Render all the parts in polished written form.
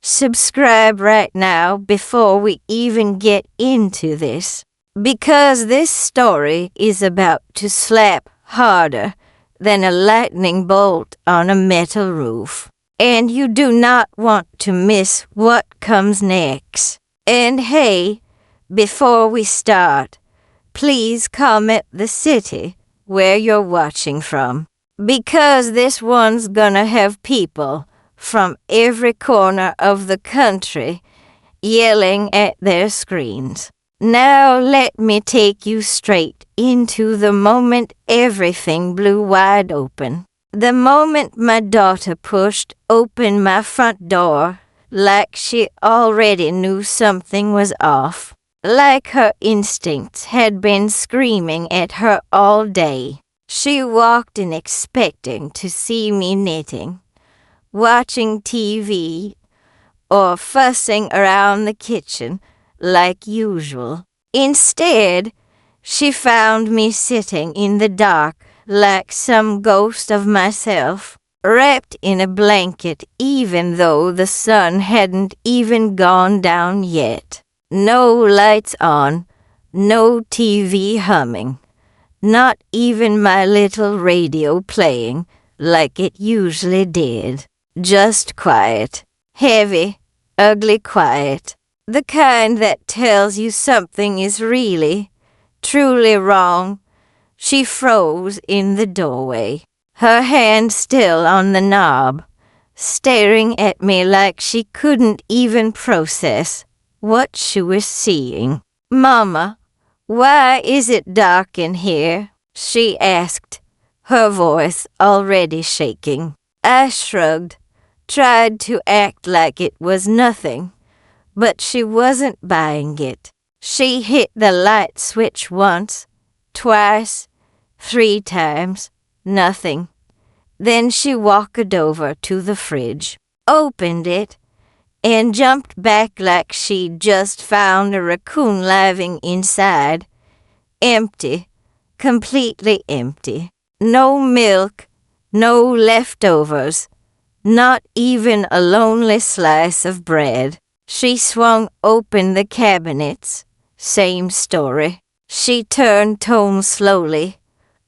Subscribe right now before we even get into this, because this story is about to slap harder than a lightning bolt on a metal roof. And you do not want to miss what comes next. And hey, before we start, please comment the city where you're watching from, because this one's gonna have people from every corner of the country yelling at their screens. Now let me take you straight into the moment everything blew wide open. The moment my daughter pushed open my front door, like she already knew something was off. Like her instincts had been screaming at her all day. She walked in expecting to see me knitting, watching TV, or fussing around the kitchen like usual. Instead, she found me sitting in the dark like some ghost of myself, wrapped in a blanket even though the sun hadn't even gone down yet. No lights on, no TV humming, not even my little radio playing like it usually did. Just quiet, heavy, ugly quiet. The kind that tells you something is really, truly wrong. She froze in the doorway, her hand still on the knob, staring at me like she couldn't even process what she was seeing. "Mama, why is it dark in here?" she asked, her voice already shaking. I shrugged, tried to act like it was nothing, but she wasn't buying it. She hit the light switch once, twice, 3 times, nothing. Then she walked over to the fridge, opened it, and jumped back like she'd just found a raccoon living inside. Empty, completely empty. No milk, no leftovers, not even a lonely slice of bread. She swung open the cabinets. Same story. She turned tone slowly,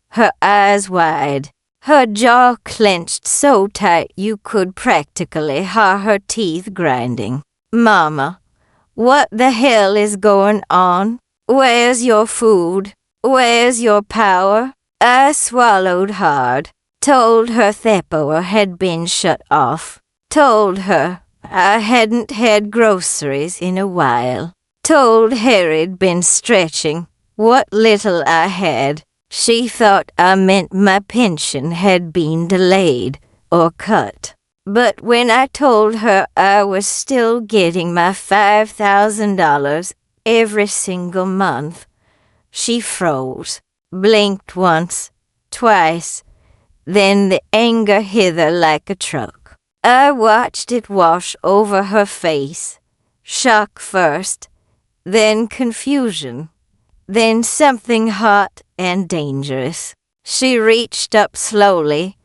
her eyes wide, her jaw clenched so tight you could practically hear her teeth grinding. "Mama, what the hell is going on? Where's your food? Where's your power?" I swallowed hard, told her Theppower had been shut off, told her I hadn't had groceries in a while, told Harry'd been stretching what little I had. She thought I meant my pension had been delayed or cut. But when I told her I was still getting my $5,000 every single month, she froze, blinked once, twice, then the anger hit her like a truck. I watched it wash over her face, shock first, then confusion, then something hot and dangerous. She reached up slowly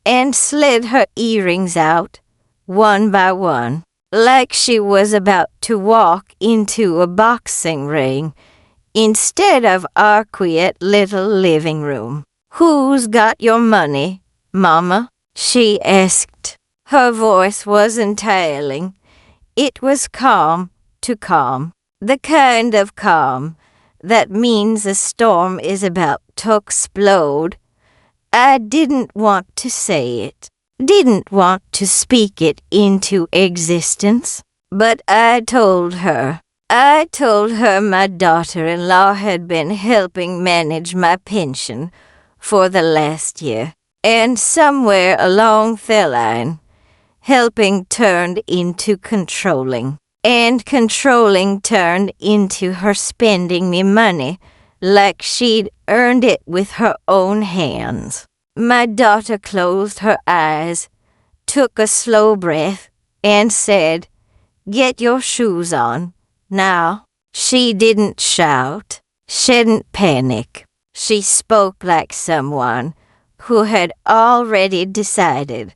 and slid her earrings out, one by one, like she was about to walk into a boxing ring instead of our quiet little living room. "Who's got your money, Mama?" she asked. Her voice wasn't tiring. It was calm to calm, the kind of calm that means a storm is about to explode. I didn't want to say it, didn't want to speak it into existence, but I told her my daughter-in-law had been helping manage my pension for the last year, and somewhere along the line, helping turned into controlling, and controlling turned into her spending me money like she'd earned it with her own hands. My daughter closed her eyes, took a slow breath, and said, "Get your shoes on, now." She didn't shout, she didn't panic. She spoke like someone who had already decided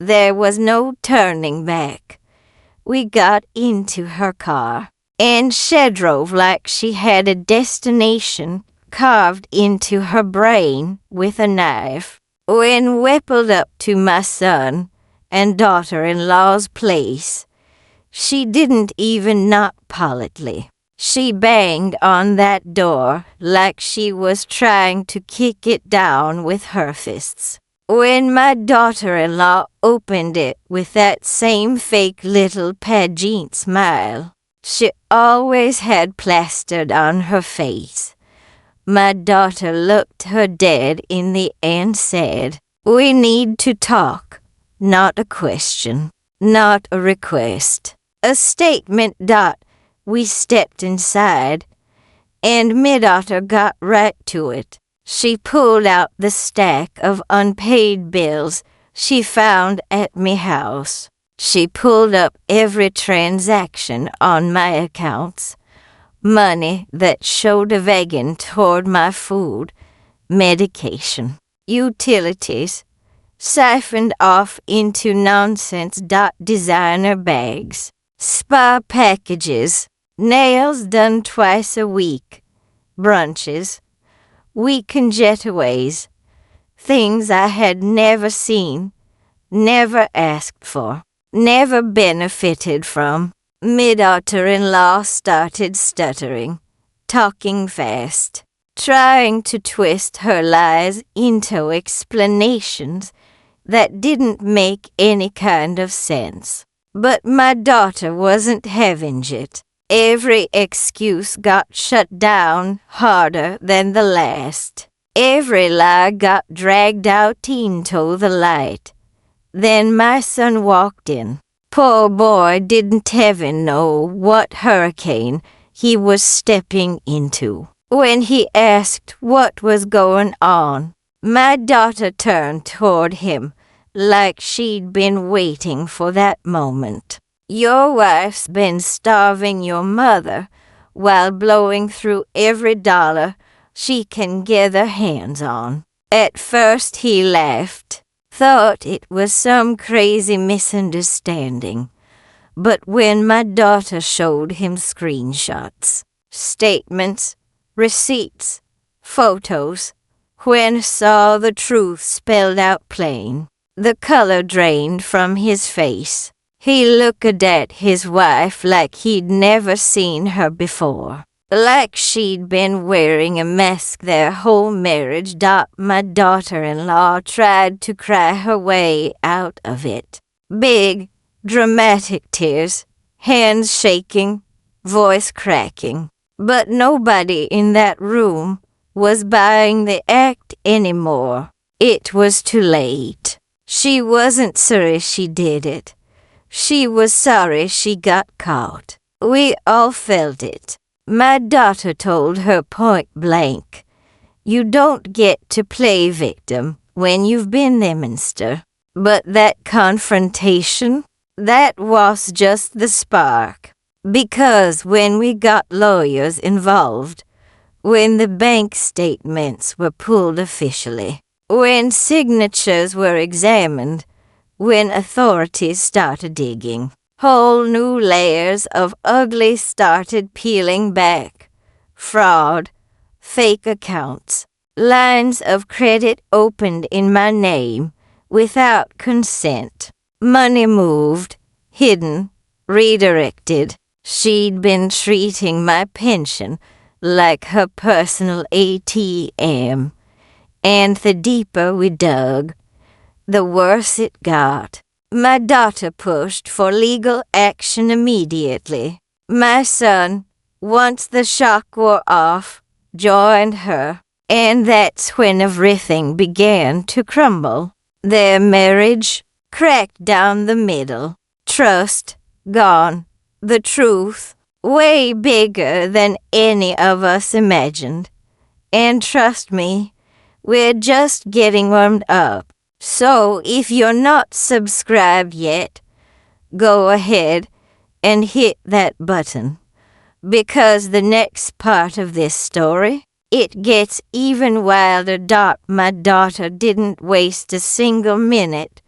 there was no turning back. we got into her car, and she drove like she had a destination carved into her brain with a knife. When we pulled up to my son and daughter-in-law's place, she didn't even knock politely. She banged on that door like she was trying to kick it down with her fists. When my daughter-in-law opened it with that same fake little pageant smile she always had plastered on her face, my daughter looked her dead in the eye and said, "We need to talk, not a question, not a request, a statement. We stepped inside, and my daughter got right to it. She pulled out the stack of unpaid bills she found at me house. She pulled up every transaction on my accounts, money that showed a wagon toward my food, medication, utilities, siphoned off into nonsense. Designer bags, spa packages, nails done twice a week, brunches, weekend getaways, things I had never seen, never asked for, never benefited from. My daughter-in-law started stuttering, talking fast, trying to twist her lies into explanations that didn't make any kind of sense. But my daughter wasn't having it. Every excuse got shut down harder than the last. Every lie got dragged out into the light. Then my son walked in. Poor boy didn't even know what hurricane he was stepping into. When he asked what was going on, my daughter turned toward him like she'd been waiting for that moment. "Your wife's been starving your mother while blowing through every dollar she can get her hands on." At first he laughed, thought it was some crazy misunderstanding. But when my daughter showed him screenshots, statements, receipts, photos, when saw the truth spelled out plain, the color drained from his face. He looked at his wife like he'd never seen her before, like she'd been wearing a mask their whole marriage. My daughter-in-law tried to cry her way out of it. Big, dramatic tears, hands shaking, voice cracking. But nobody in that room was buying the act anymore. It was too late. She wasn't sorry she did it. She was sorry she got caught. We all felt it. My daughter told her point blank, "You don't get to play victim when you've been there, mister." But that confrontation, that was just the spark. Because when we got lawyers involved, when the bank statements were pulled officially, when signatures were examined, when authorities started digging, whole new layers of ugly started peeling back. Fraud, fake accounts, lines of credit opened in my name without consent, money moved, hidden, redirected. She'd been treating my pension like her personal ATM. And the deeper we dug, the worse it got. My daughter pushed for legal action immediately. My son, once the shock wore off, joined her. And that's when everything began to crumble. Their marriage cracked down the middle. Trust gone. The truth way bigger than any of us imagined. And trust me, we're just getting warmed up. So if you're not subscribed yet, go ahead and hit that button. Because the next part of this story, it gets even wilder. My daughter didn't waste a single minute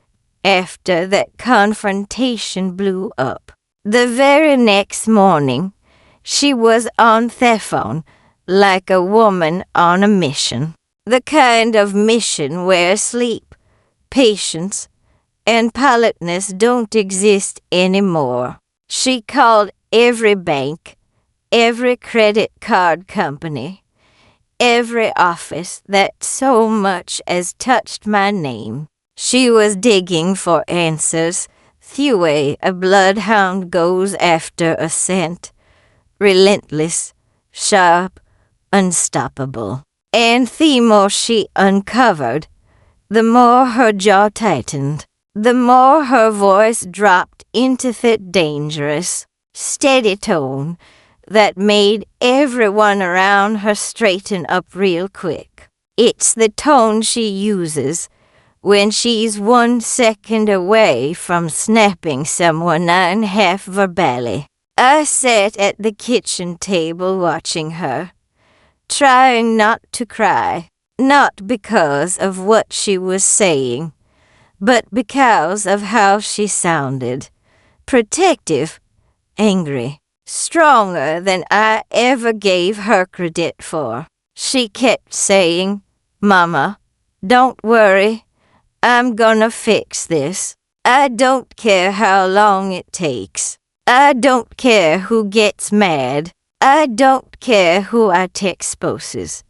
after that confrontation blew up. The very next morning, she was on telephone like a woman on a mission. The kind of mission where sleep, patience, and politeness don't exist anymore. She called every bank, every credit card company, every office that so much as touched my name. She was digging for answers the way a bloodhound goes after a scent, relentless, sharp, unstoppable. And the more she uncovered, the more her jaw tightened, the more her voice dropped into that dangerous, steady tone that made everyone around her straighten up real quick. It's the tone she uses when she's 1 second away from snapping someone in half verbally. I sat at the kitchen table watching her, trying not to cry, not because of what she was saying, but because of how she sounded. Protective, angry, stronger than I ever gave her credit for. She kept saying, "Mama, don't worry. I'm gonna fix this. I don't care how long it takes. I don't care who gets mad. I don't care who I exposes."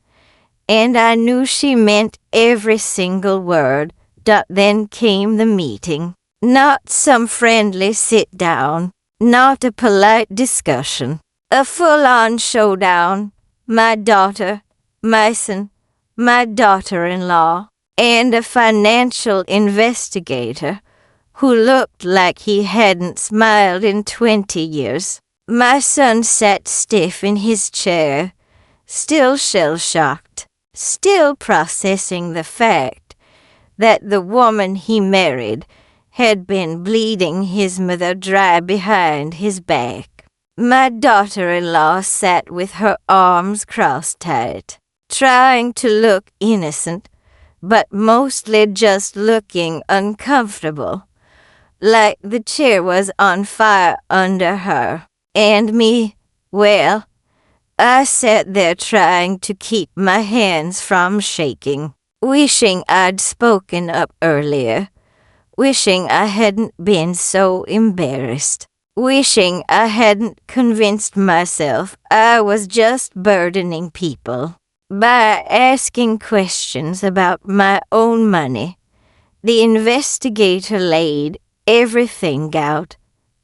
And I knew she meant every single word. Then came the meeting. Not some friendly sit-down, not a polite discussion. A full-on showdown. My daughter, my son, my daughter-in-law, and a financial investigator who looked like he hadn't smiled in 20 years. My son sat stiff in his chair, still shell-shocked, still processing the fact that the woman he married had been bleeding his mother dry behind his back. My daughter-in-law sat with her arms crossed tight, trying to look innocent, but mostly just looking uncomfortable, like the chair was on fire under her. And me, well, I sat there trying to keep my hands from shaking, wishing I'd spoken up earlier, wishing I hadn't been so embarrassed, wishing I hadn't convinced myself I was just burdening people by asking questions about my own money. The investigator laid everything out,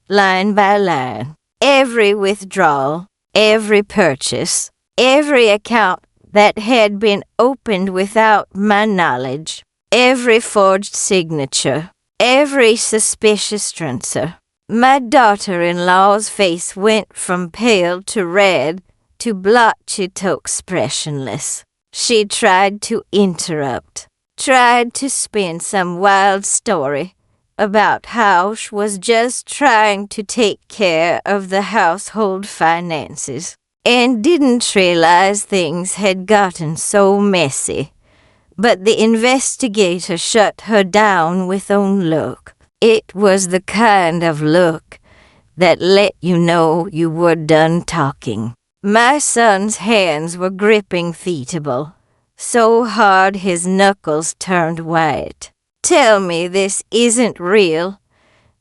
line by line, every withdrawal, every purchase, every account that had been opened without my knowledge, every forged signature, every suspicious transfer. My daughter-in-law's face went from pale to red to blotchy to expressionless. She tried to interrupt, tried to spin some wild story about how she was just trying to take care of the household finances, and didn't realize things had gotten so messy. But the investigator shut her down with one look. It was the kind of look that let you know you were done talking. My son's hands were gripping the table, so hard his knuckles turned white. "Tell me this isn't real,"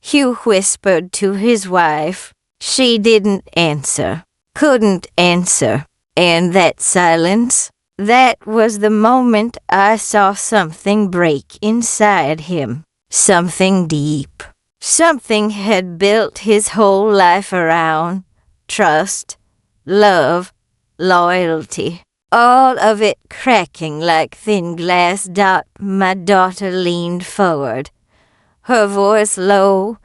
Hugh whispered to his wife. She didn't answer, couldn't answer. And that silence, that was the moment I saw something break inside him. Something deep. Something had built his whole life around. Trust, love, loyalty. All of it cracking like thin glass dot. My daughter leaned forward, her voice low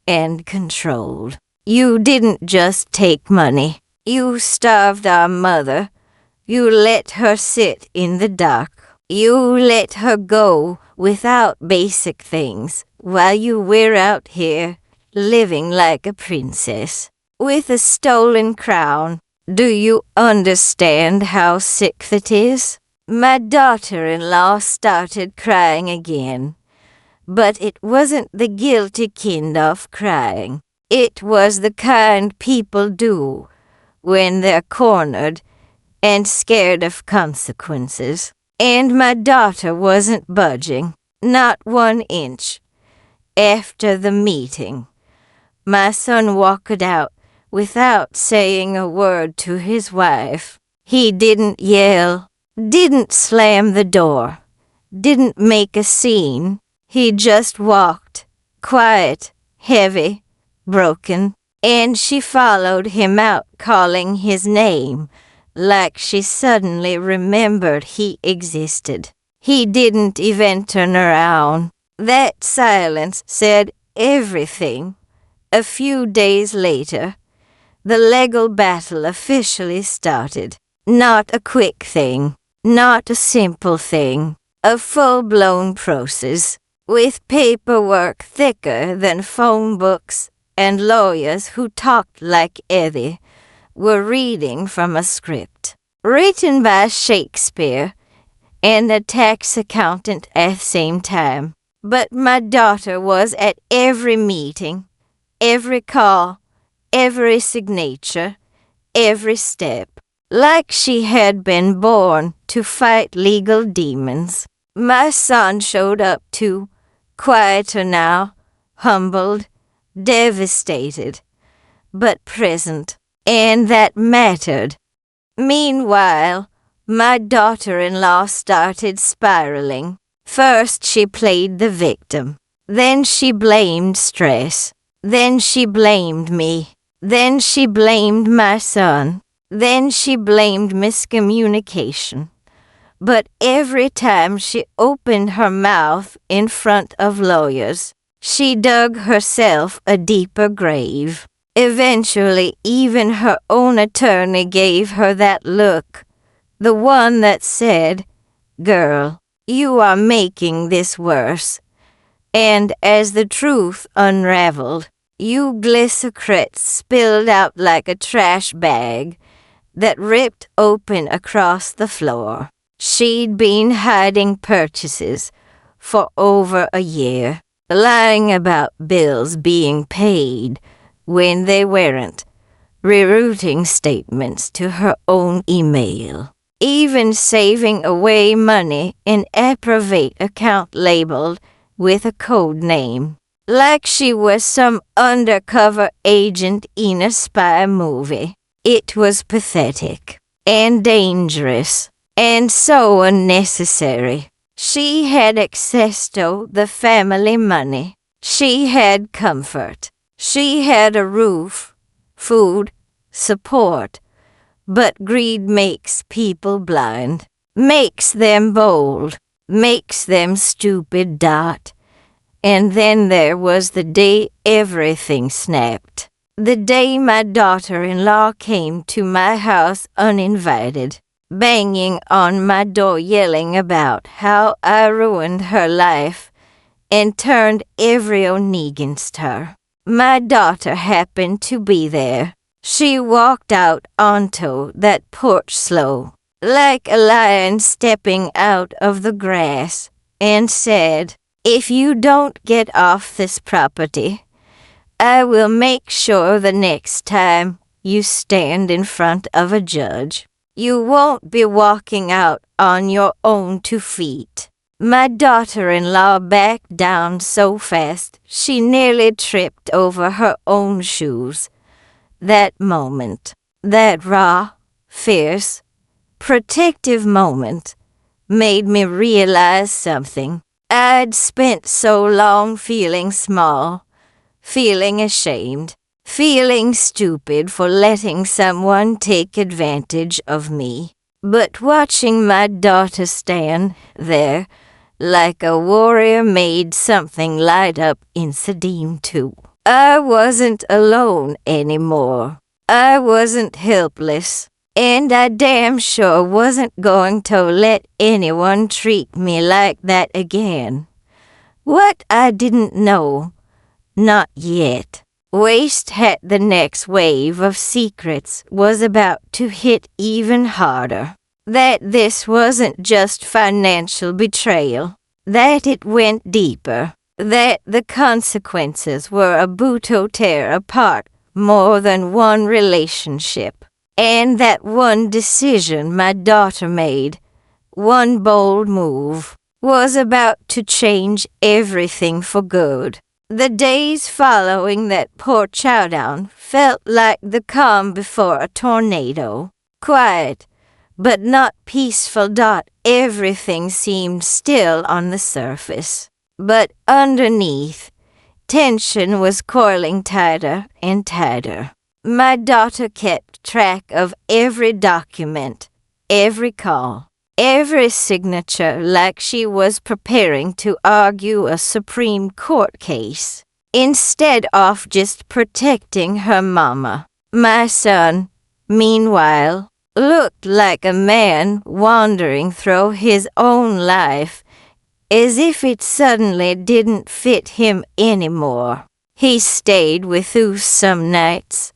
and controlled. "You didn't just take money. You starved our mother. You let her sit in the dark. You let her go without basic things while you were out here living like a princess with a stolen crown. Do you understand how sick that is?" My daughter-in-law started crying again, but it wasn't the guilty kind of crying. It was the kind people do when they're cornered and scared of consequences. And my daughter wasn't budging, not 1 inch. After the meeting, my son walked out without saying a word to his wife. He didn't yell, didn't slam the door, didn't make a scene. He just walked, quiet, heavy, broken, and she followed him out calling his name, like she suddenly remembered he existed. He didn't even turn around. That silence said everything. A few days later, the legal battle officially started. Not a quick thing, not a simple thing, a full-blown process, with paperwork thicker than phone books and lawyers who talked like Eddie were reading from a script written by Shakespeare and a tax accountant at the same time. But my daughter was at every meeting, every call, every signature, every step, like she had been born to fight legal demons. My son showed up too, quieter now, humbled, devastated, but present, and that mattered. Meanwhile, my daughter-in-law started spiraling. First she played the victim, then she blamed stress, then she blamed me, then she blamed my son, then she blamed miscommunication. But every time she opened her mouth in front of lawyers, she dug herself a deeper grave. Eventually, even her own attorney gave her that look, the one that said, "Girl, you are making this worse." And as the truth unraveled, Euglyssocrets spilled out like a trash bag that ripped open across the floor. She'd been hiding purchases for over a year, lying about bills being paid when they weren't, rerouting statements to her own email, even saving away money in a private account labeled with a code name, like she was some undercover agent in a spy movie. It was pathetic and dangerous and so unnecessary. She had access to the family money. She had comfort. She had a roof, food, support. But greed makes people blind, makes them bold, makes them stupid. And then there was the day everything snapped. The day my daughter-in-law came to my house uninvited, banging on my door yelling about how I ruined her life and turned everyone against her. My daughter happened to be there. She walked out onto that porch slow, like a lion stepping out of the grass, and said, "If you don't get off this property, I will make sure the next time you stand in front of a judge, you won't be walking out on your own 2 feet." My daughter-in-law backed down so fast she nearly tripped over her own shoes. That moment, that raw, fierce, protective moment, made me realize something. I'd spent so long feeling small, feeling ashamed, feeling stupid for letting someone take advantage of me. But watching my daughter stand there like a warrior made something light up inside too. I wasn't alone anymore. I wasn't helpless. And I damn sure wasn't going to let anyone treat me like that again. What I didn't know, not yet, Waste had the next wave of secrets was about to hit even harder. That this wasn't just financial betrayal, that it went deeper. that the consequences were about to tear apart more than one relationship, and that one decision my daughter made, one bold move, was about to change everything for good. The days following that poor chowdown felt like the calm before a tornado. Quiet, but not peaceful. Everything seemed still on the surface. But underneath, tension was coiling tighter and tighter. My daughter kept track of every document, every call, every signature, like she was preparing to argue a Supreme Court case, instead of just protecting her mama. My son, meanwhile, looked like a man wandering through his own life, as if it suddenly didn't fit him anymore. He stayed with us some nights,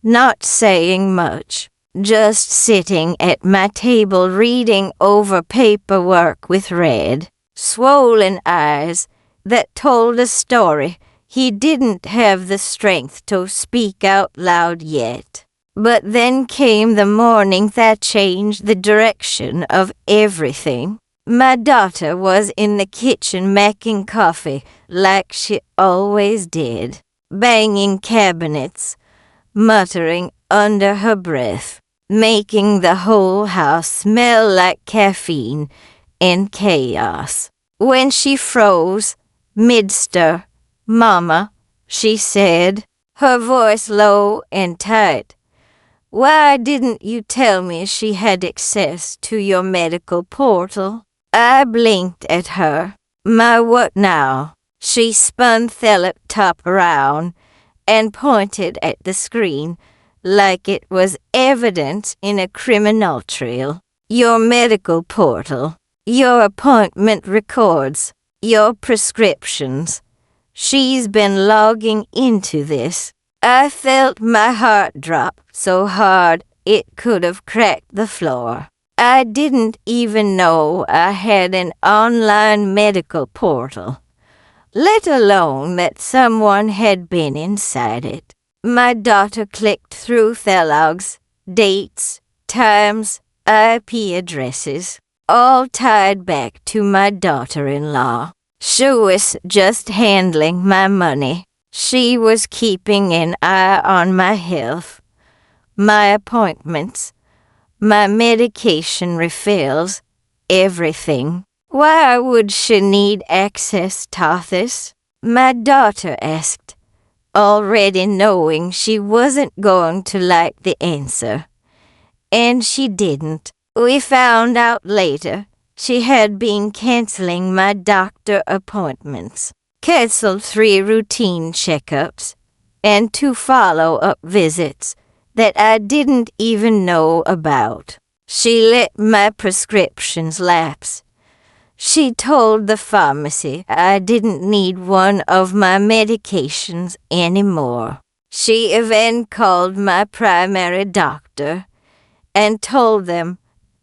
not saying much, just sitting at my table reading over paperwork with red, swollen eyes that told a story he didn't have the strength to speak out loud yet. But then came the morning that changed the direction of everything. My daughter was in the kitchen making coffee like she always did, banging cabinets, muttering under her breath, making the whole house smell like caffeine and chaos. When she froze, mid-stir, "Mama," she said, her voice low and tight, "why didn't you tell me she had access to your medical portal?" I blinked at her. "My what now?" She spun the laptop around and pointed at the screen like it was evidence in a criminal trial. "Your medical portal, your appointment records, your prescriptions. She's been logging into this." I felt my heart drop so hard it could have cracked the floor. I didn't even know I had an online medical portal, let alone that someone had been inside it. My daughter clicked through the logs, dates, times, IP addresses, all tied back to my daughter-in-law. She was just handling my money. She was keeping an eye on my health, my appointments, my medication refills, everything. Why would she need access to this? My daughter asked, already knowing she wasn't going to like the answer. And she didn't. We found out later she had been canceling my doctor appointments, canceled 3 routine checkups, and 2 follow-up visits that I didn't even know about. She let my prescriptions lapse. She told the pharmacy I didn't need one of my medications anymore. She even called my primary doctor and told them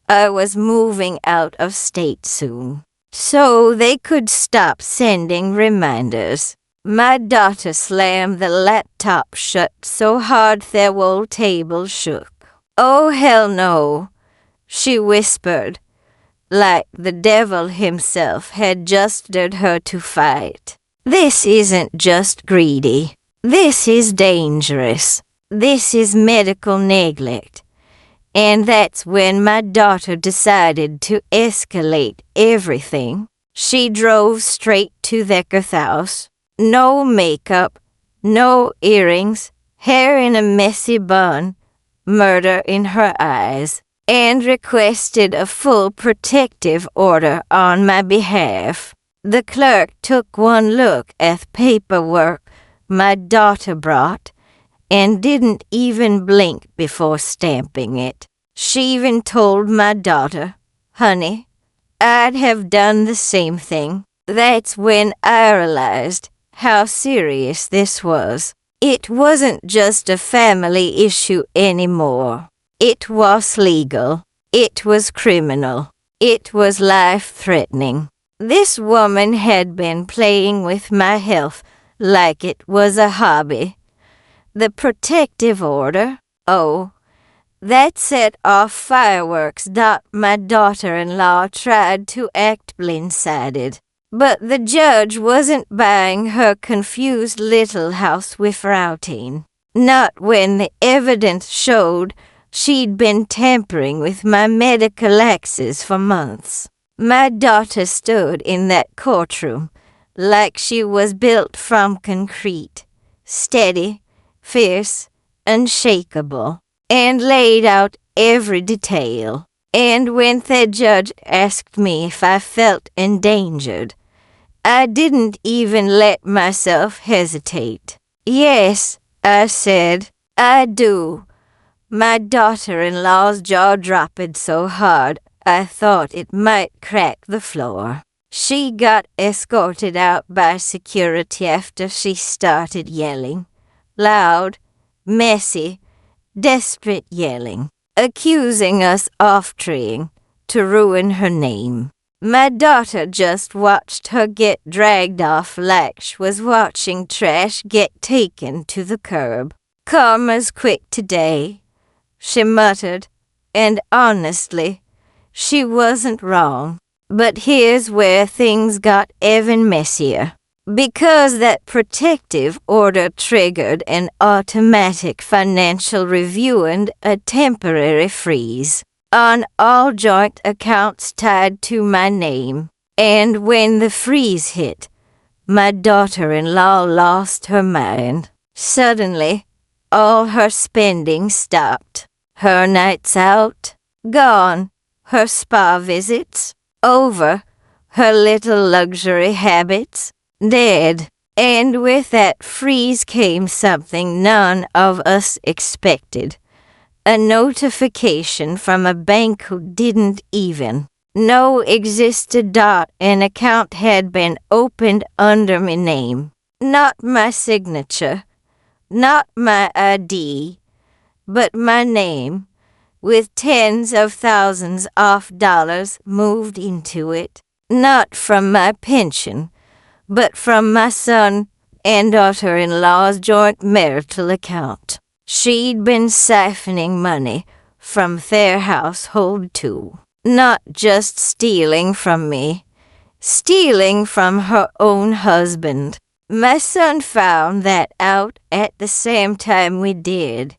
I was moving out of state soon, so they could stop sending reminders. My daughter slammed the laptop shut so hard the whole table shook. "Oh, hell no," she whispered, like the devil himself had just dared her to fight. "This isn't just greedy. This is dangerous. This is medical neglect." And that's when my daughter decided to escalate everything. She drove straight to the house. No makeup, no earrings, hair in a messy bun, murder in her eyes, and requested a full protective order on my behalf. The clerk took one look at paperwork my daughter brought and didn't even blink before stamping it. She even told my daughter, "Honey, I'd have done the same thing." That's when I realized how serious this was. It wasn't just a family issue anymore. It was legal. It was criminal. It was life-threatening. This woman had been playing with my health like it was a hobby. The protective order, oh, that set off fireworks. My daughter-in-law tried to act blindsided. But the judge wasn't buying her confused little house with routine. Not when the evidence showed she'd been tampering with my medical access for months. My daughter stood in that courtroom like she was built from concrete, steady, fierce, unshakable, and laid out every detail. And when the judge asked me if I felt endangered, I didn't even let myself hesitate. Yes, I said, I do. My daughter-in-law's jaw dropped so hard I thought it might crack the floor. She got escorted out by security after she started yelling. Loud, messy, desperate yelling, accusing us of trying to ruin her name. My daughter just watched her get dragged off like she was watching trash get taken to the curb. Karma's quick today, she muttered, and honestly, she wasn't wrong. But here's where things got even messier. Because that protective order triggered an automatic financial review and a temporary freeze on all joint accounts tied to my name. And when the freeze hit, my daughter-in-law lost her mind. Suddenly, all her spending stopped. Her nights out, gone. Her spa visits, over. Her little luxury habits, dead. And with that freeze came something none of us expected. A notification from a bank who didn't even know existed. An account had been opened under my name. Not my signature, not my ID, but my name, with tens of thousands of dollars moved into it. Not from my pension, but from my son and daughter-in-law's joint marital account. She'd been siphoning money from their household too. Not just stealing from me, stealing from her own husband. My son found that out at the same time we did,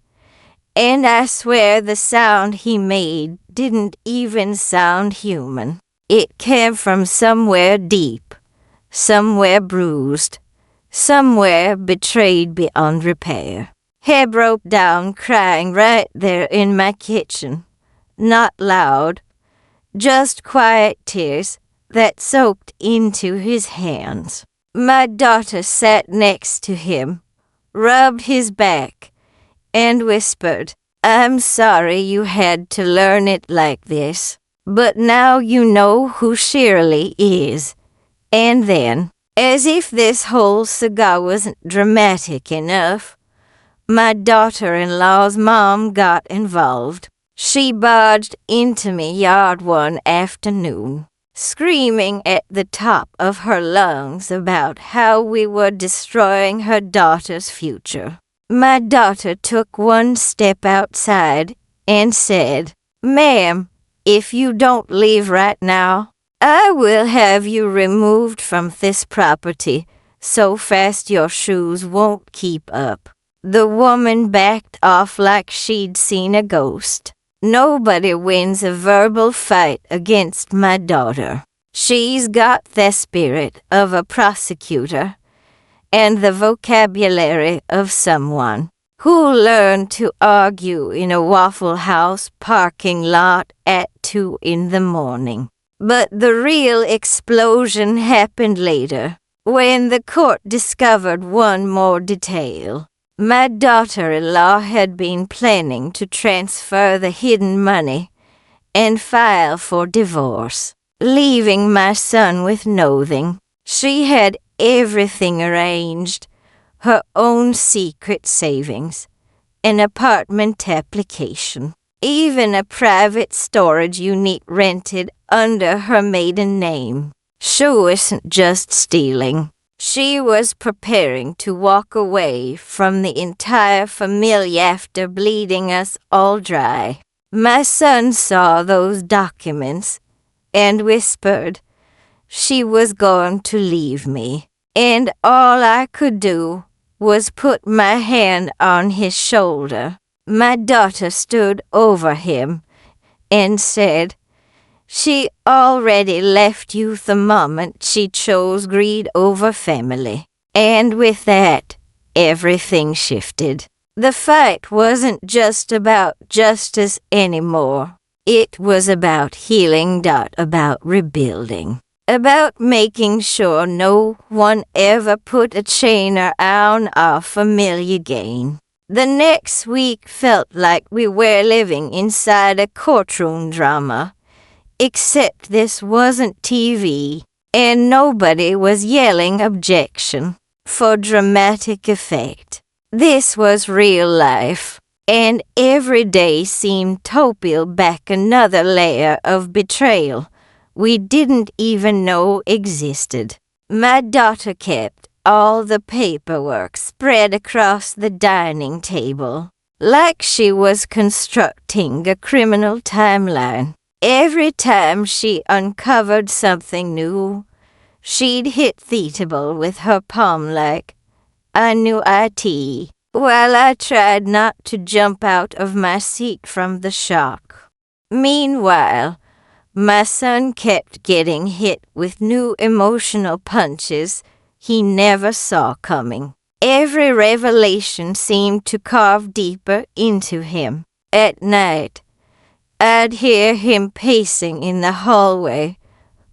and I swear the sound he made didn't even sound human. It came from somewhere deep, somewhere bruised, somewhere betrayed beyond repair. He broke down crying right there in my kitchen. Not loud, just quiet tears that soaked into his hands. My daughter sat next to him, rubbed his back, and whispered, "I'm sorry you had to learn it like this, but now you know who Shirley is." And then, as if this whole saga wasn't dramatic enough, my daughter-in-law's mom got involved. She barged into my yard one afternoon, screaming at the top of her lungs about how we were destroying her daughter's future. My daughter took one step outside and said, "Ma'am, if you don't leave right now, I will have you removed from this property so fast your shoes won't keep up." The woman backed off like she'd seen a ghost. Nobody wins a verbal fight against my daughter. She's got the spirit of a prosecutor and the vocabulary of someone who learned to argue in a Waffle House parking lot at 2 a.m. But the real explosion happened later, when the court discovered one more detail. My daughter-in-law had been planning to transfer the hidden money and file for divorce, leaving my son with nothing. She had everything arranged, her own secret savings, an apartment application, even a private storage unit rented under her maiden name. She wasn't just stealing. She was preparing to walk away from the entire family after bleeding us all dry. My son saw those documents and whispered she was going to leave me, and all I could do was put my hand on his shoulder. My daughter stood over him and said, "She already left you the moment she chose greed over family." And with that, everything shifted. The fight wasn't just about justice anymore. It was about healing, about rebuilding, about making sure no one ever put a chain around our family again. The next week felt like we were living inside a courtroom drama. Except this wasn't TV, and nobody was yelling objection for dramatic effect. This was real life, and every day seemed to peel back another layer of betrayal we didn't even know existed. My daughter kept all the paperwork spread across the dining table, like she was constructing a criminal timeline. Every time she uncovered something new, she'd hit the table with her palm like, "I knew it," while I tried not to jump out of my seat from the shock. Meanwhile, my son kept getting hit with new emotional punches he never saw coming. Every revelation seemed to carve deeper into him. At night, I'd hear him pacing in the hallway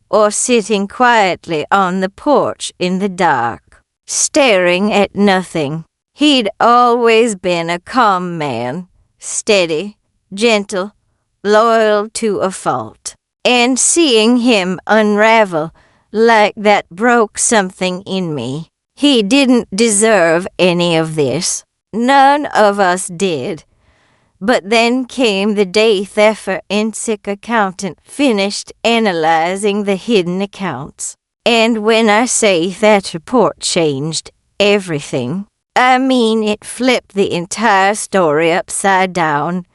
or sitting quietly on the porch in the dark, staring at nothing. He'd always been a calm man, steady, gentle, loyal to a fault. And seeing him unravel like that broke something in me. He didn't deserve any of this. None of us did. But then came the day the forensic accountant finished analyzing the hidden accounts. And when I say that report changed everything, I mean it flipped the entire story upside down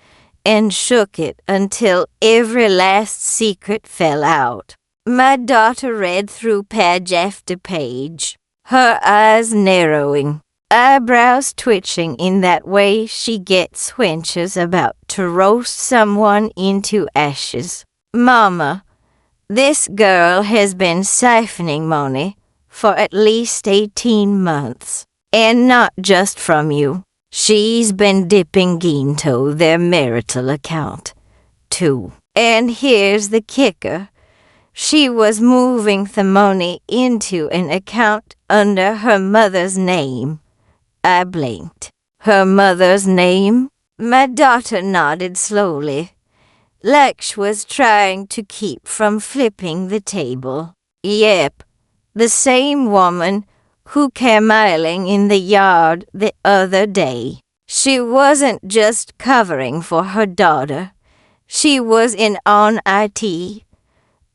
and shook it until every last secret fell out. My daughter read through page after page, her eyes narrowing, eyebrows twitching in that way she gets when she's about to roast someone into ashes. "Mama, this girl has been siphoning money for at least 18 months, and not just from you. She's been dipping into their marital account, too. And here's the kicker. She was moving the money into an account under her mother's name." I blinked. "Her mother's name?" My daughter nodded slowly, like she was trying to keep from flipping the table. "Yep, the same woman who came miling in the yard the other day. She wasn't just covering for her daughter. She was in on it."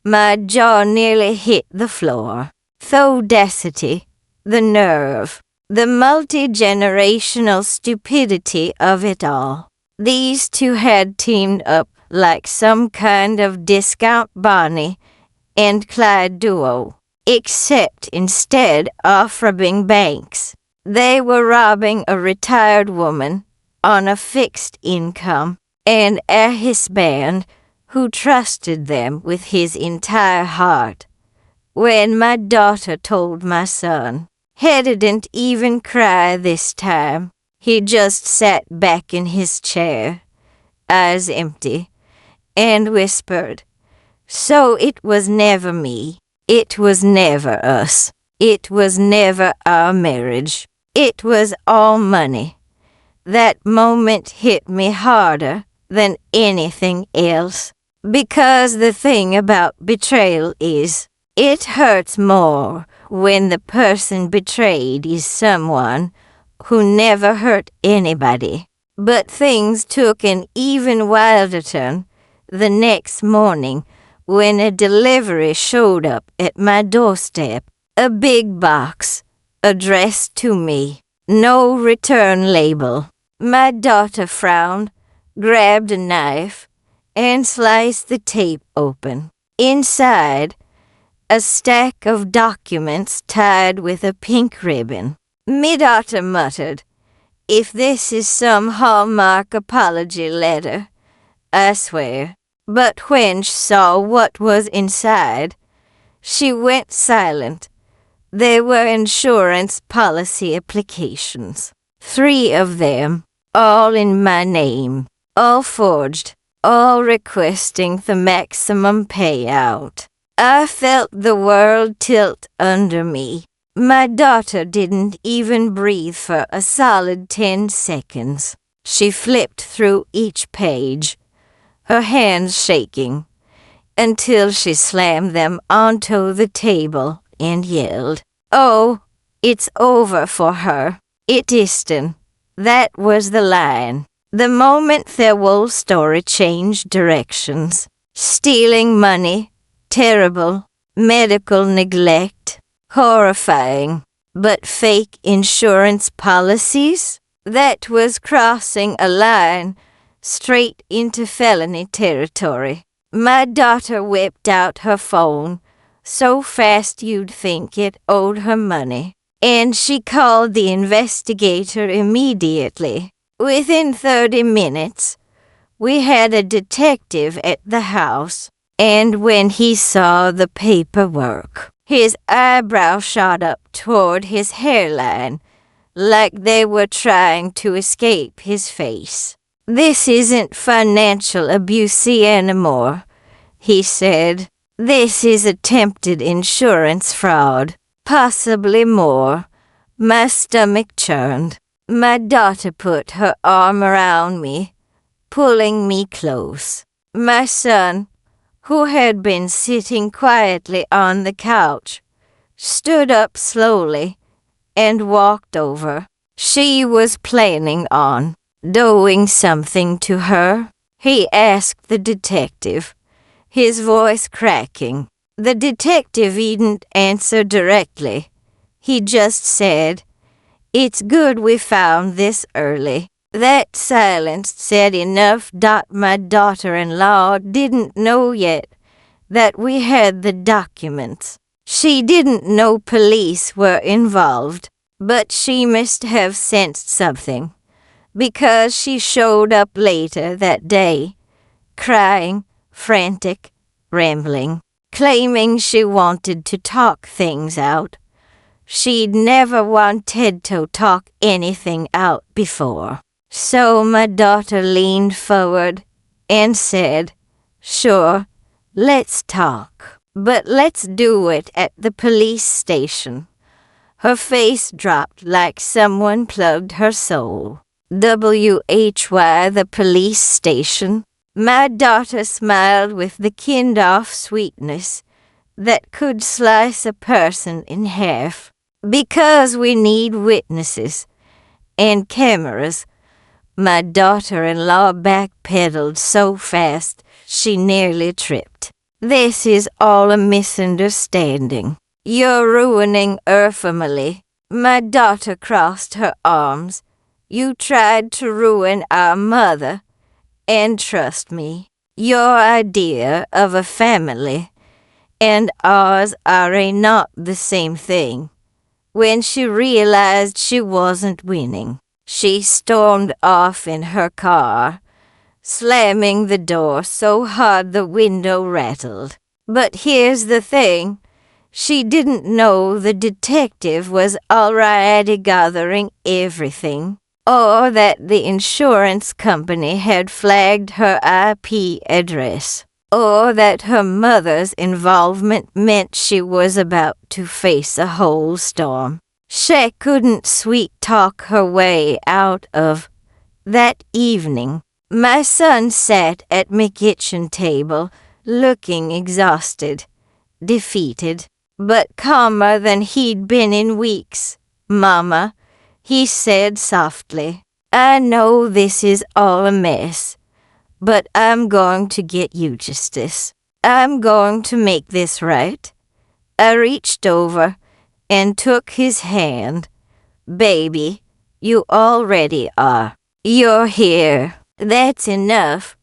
My jaw nearly hit the floor. The audacity, the nerve, the multi-generational stupidity of it all. These two had teamed up like some kind of discount Bonnie and Clyde duo, except instead of robbing banks, they were robbing a retired woman on a fixed income and a husband who trusted them with his entire heart. When my daughter told my son, he didn't even cry this time. He just sat back in his chair, eyes empty, and whispered, "So it was never me. It was never us. It was never our marriage. It was all money." That moment hit me harder than anything else. Because the thing about betrayal is, it hurts more when the person betrayed is someone who never hurt anybody. But things took an even wilder turn the next morning when a delivery showed up at my doorstep. A big box, addressed to me. No return label. My daughter frowned, grabbed a knife, and sliced the tape open. Inside, a stack of documents tied with a pink ribbon. My daughter muttered, "If this is some Hallmark apology letter, I swear." But when she saw what was inside, she went silent. They were insurance policy applications. 3 of them, all in my name, all forged, all requesting the maximum payout. I felt the world tilt under me. My daughter didn't even breathe for a solid 10 seconds. She flipped through each page, her hands shaking, until she slammed them onto the table and yelled, "Oh, it's over for her. It isn't." That was the line. The moment their whole story changed directions. Stealing money, terrible. Medical neglect, horrifying. But fake insurance policies? That was crossing a line straight into felony territory. My daughter whipped out her phone so fast you'd think it owed her money, and she called the investigator immediately. Within 30 minutes, we had a detective at the house, and when he saw the paperwork, his eyebrow shot up toward his hairline, like they were trying to escape his face. "This isn't financial abuse anymore," he said. "This is attempted insurance fraud, possibly more." My stomach churned. My daughter put her arm around me, pulling me close. My son, who had been sitting quietly on the couch, stood up slowly and walked over. She was planning on doing something to her. He asked the detective, his voice cracking. The detective didn't answer directly. He just said, "It's good we found this early." That silence said enough. My daughter-in-law didn't know yet that we had the documents. She didn't know police were involved, but she must have sensed something, because she showed up later that day, crying, frantic, rambling, claiming she wanted to talk things out. She'd never wanted to talk anything out before. So my daughter leaned forward and said, "Sure, let's talk. But let's do it at the police station." Her face dropped like someone plugged her soul. "WHY the police station?" My daughter smiled with the kind-of sweetness that could slice a person in half. "Because we need witnesses and cameras." My daughter-in-law backpedaled so fast she nearly tripped. "This is all a misunderstanding. You're ruining our family." My daughter crossed her arms. "You tried to ruin our mother, and trust me, your idea of a family and ours are not the same thing." When she realized she wasn't winning, she stormed off in her car, slamming the door so hard the window rattled. But here's the thing. She didn't know the detective was already gathering everything, or that the insurance company had flagged her IP address, or that her mother's involvement meant she was about to face a whole storm. She couldn't sweet-talk her way out of. That evening, my son sat at my kitchen table, looking exhausted, defeated, but calmer than he'd been in weeks. "Mama," he said softly, "I know this is all a mess, but I'm going to get you justice. I'm going to make this right. I reached over and took his hand. Baby, you already are. You're here. That's enough.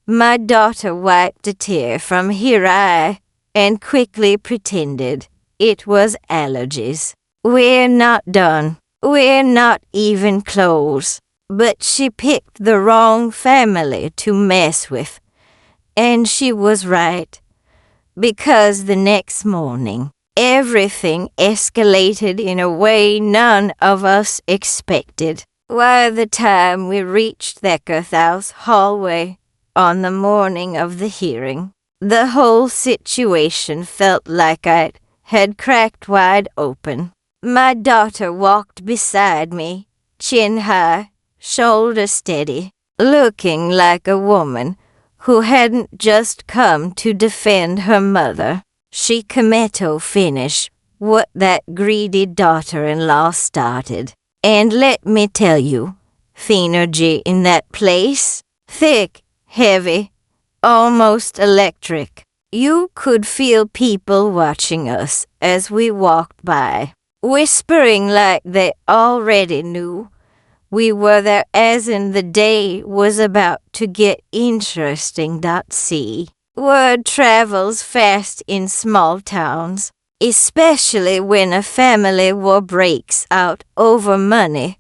My daughter wiped a tear from her eye and quickly pretended it was allergies. We're not done. We're not even close. But she picked the wrong family to mess with. And she was right. Because the next morning, everything escalated in a way none of us expected. By the time we reached Theckerthaus hallway on the morning of the hearing, the whole situation felt like I had cracked wide open. My daughter walked beside me, chin high, shoulder steady, looking like a woman who hadn't just come to defend her mother. She Kometo finish what that greedy daughter-in-law started. And let me tell you, Thenergy in that place, thick, heavy, almost electric. You could feel people watching us as we walked by, whispering like they already knew we were there, as in the day was about to get interesting. See, word travels fast in small towns, especially when a family war breaks out over money,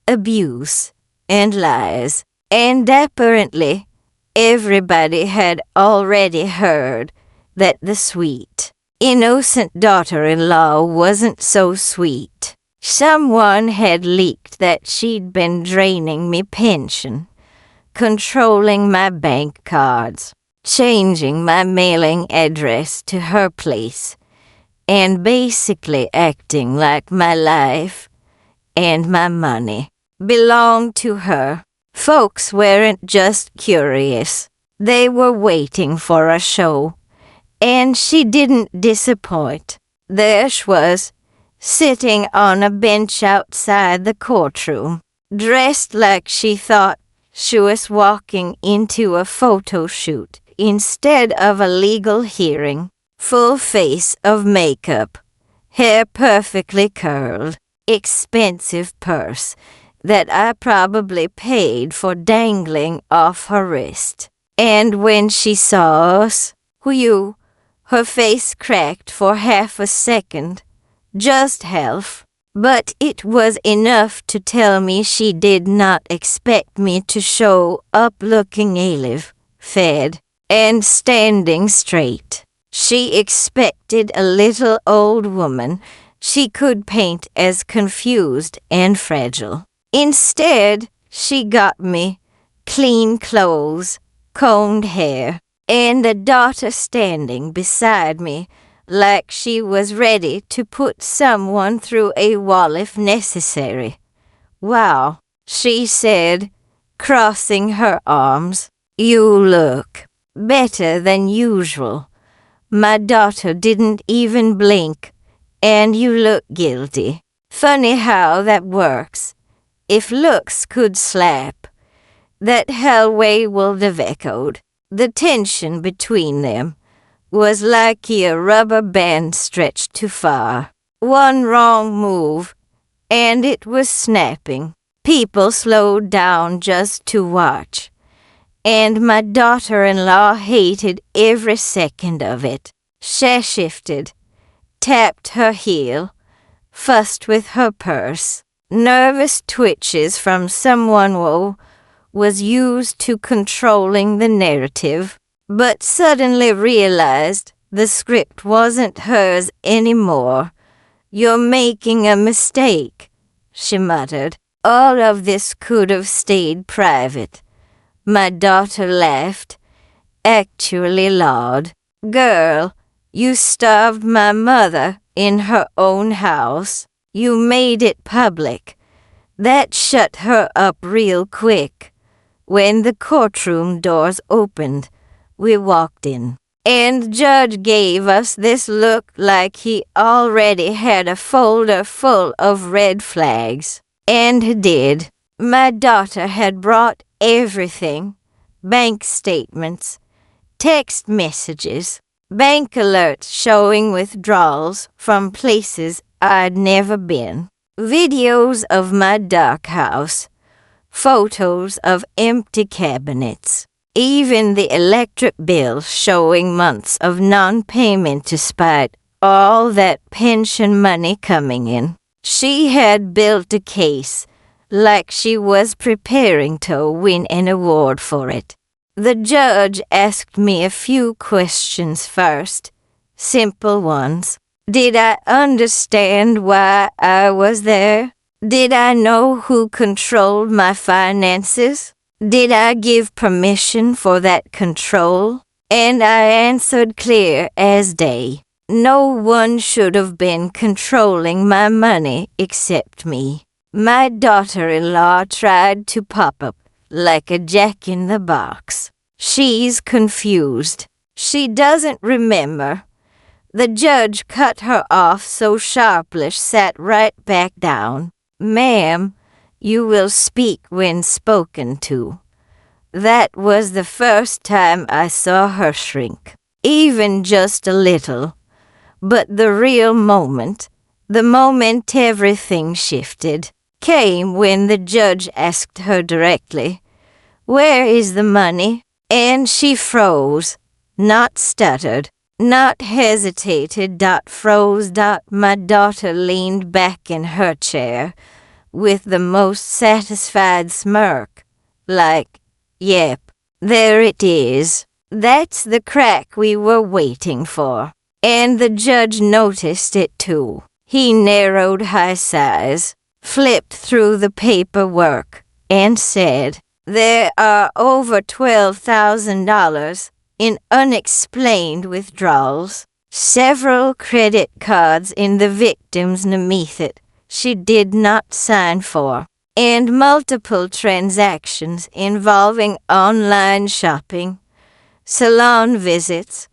abuse, and lies. And apparently, everybody had already heard that the sweet, innocent daughter-in-law wasn't so sweet. Someone had leaked that she'd been draining me pension, controlling my bank cards, changing my mailing address to her place, and basically acting like my life and my money belonged to her. Folks weren't just curious. They were waiting for a show, and she didn't disappoint. There she was, sitting on a bench outside the courtroom, dressed like she thought she was walking into a photo shoot instead of a legal hearing. Full face of makeup, hair perfectly curled, expensive purse that I probably paid for dangling off her wrist. And when she saw us, her face cracked for half a second, just half, but it was enough to tell me she did not expect me to show up looking alive, fed, and standing straight. She expected a little old woman she could paint as confused and fragile. Instead, she got me clean clothes, combed hair, and a daughter standing beside me like she was ready to put someone through a wall if necessary. Wow, she said, crossing her arms. You look better than usual. My daughter didn't even blink, and you look guilty. Funny how that works. If looks could slap, that hallway would have echoed. The tension between them was like a rubber band stretched too far. One wrong move, and it was snapping. People slowed down just to watch, and my daughter-in-law hated every second of it. She shifted, tapped her heel, fussed with her purse. Nervous twitches from someone who was used to controlling the narrative, but suddenly realized the script wasn't hers anymore. You're making a mistake, she muttered. All of this could have stayed private. My daughter laughed, actually loud. Girl, you starved my mother in her own house. You made it public. That shut her up real quick. When the courtroom doors opened, we walked in, and Judge gave us this look like he already had a folder full of red flags. And he did. My daughter had brought everything: bank statements, text messages, bank alerts showing withdrawals from places I'd never been, videos of my dark house, photos of empty cabinets, even the electric bill showing months of non-payment despite all that pension money coming in. She had built a case like she was preparing to win an award for it. The judge asked me a few questions first, simple ones. Did I understand why I was there? Did I know who controlled my finances? Did I give permission for that control? And I answered clear as day. No one should have been controlling my money except me. My daughter-in-law tried to pop up like a jack-in-the-box. She's confused. She doesn't remember. The judge cut her off so sharply she sat right back down. Ma'am, you will speak when spoken to. That was the first time I saw her shrink, even just a little. But the real moment, the moment everything shifted, came when the judge asked her directly, "Where is the money?" And she froze, not stuttered, not hesitated, froze. My daughter leaned back in her chair with the most satisfied smirk, like, "Yep, there it is. That's the crack we were waiting for." And the judge noticed it too. He narrowed his eyes, flipped through the paperwork, and said, "There are over $12,000 in unexplained withdrawals, several credit cards in the victim's name that she did not sign for, and multiple transactions involving online shopping, salon visits,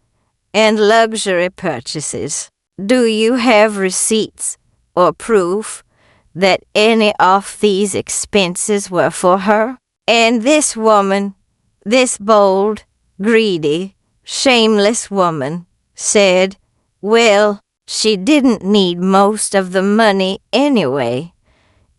and luxury purchases. Do you have receipts or proof that any of these expenses were for her?" And this woman, this bold, greedy, shameless woman, said, "Well, she didn't need most of the money anyway."